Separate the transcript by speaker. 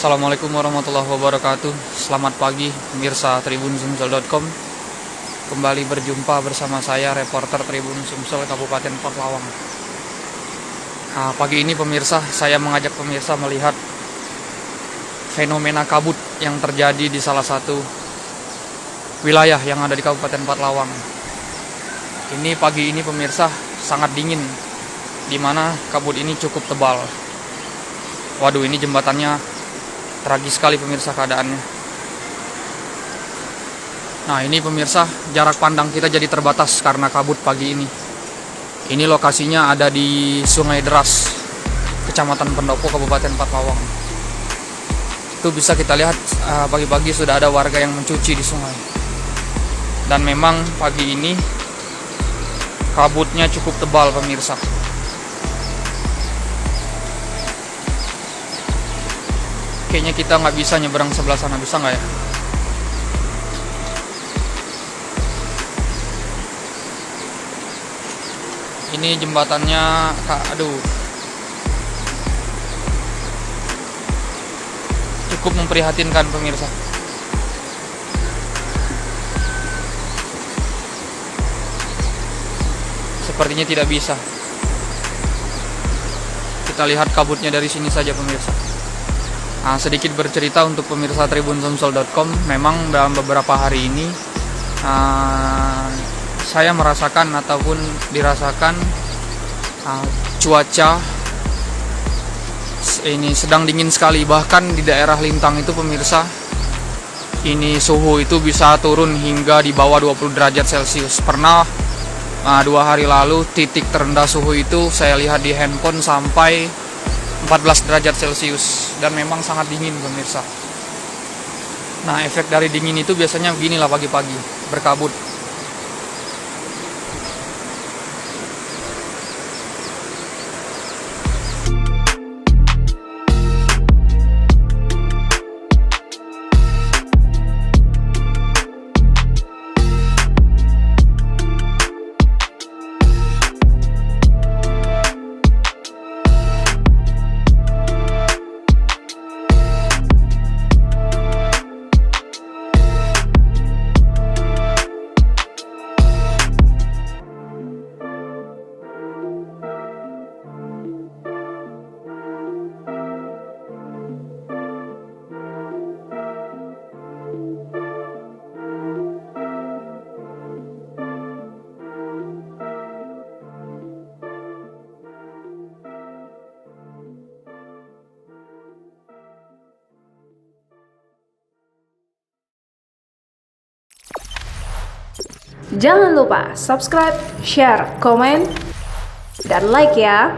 Speaker 1: Assalamualaikum warahmatullahi wabarakatuh. Selamat pagi pemirsa TribunSumsel.com. Kembali berjumpa bersama saya, reporter Tribun Sumsel Kabupaten Patlawang. Pagi ini pemirsa, saya mengajak pemirsa melihat fenomena kabut yang terjadi di salah satu wilayah yang ada di Kabupaten Patlawang. Ini pagi ini pemirsa sangat dingin, di mana kabut ini cukup tebal. Waduh, ini jembatannya tragis sekali pemirsa keadaannya. Nah, ini pemirsa, jarak pandang kita jadi terbatas karena kabut pagi ini. Ini lokasinya ada di Sungai Deras, Kecamatan Pendopo, Kabupaten Patlawang. Itu bisa kita lihat pagi-pagi sudah ada warga yang mencuci di sungai. Dan memang pagi ini kabutnya cukup tebal pemirsa. Kayaknya kita nggak bisa nyeberang sebelah sana, bisa nggak ya? Ini jembatannya, aduh, cukup memprihatinkan pemirsa. Sepertinya tidak bisa. Kita lihat kabutnya dari sini saja pemirsa. Sedikit bercerita untuk pemirsa TribunSumsel.com, memang dalam beberapa hari ini saya merasakan ataupun dirasakan cuaca ini sedang dingin sekali. Bahkan di daerah Lintang itu pemirsa, ini suhu itu bisa turun hingga di bawah 20 derajat Celcius. Pernah 2 hari lalu titik terendah suhu itu saya lihat di handphone sampai 14 derajat Celcius, dan memang sangat dingin pemirsa. Nah, efek dari dingin itu biasanya beginilah pagi-pagi, berkabut.
Speaker 2: Jangan lupa subscribe, share, komen, dan like ya.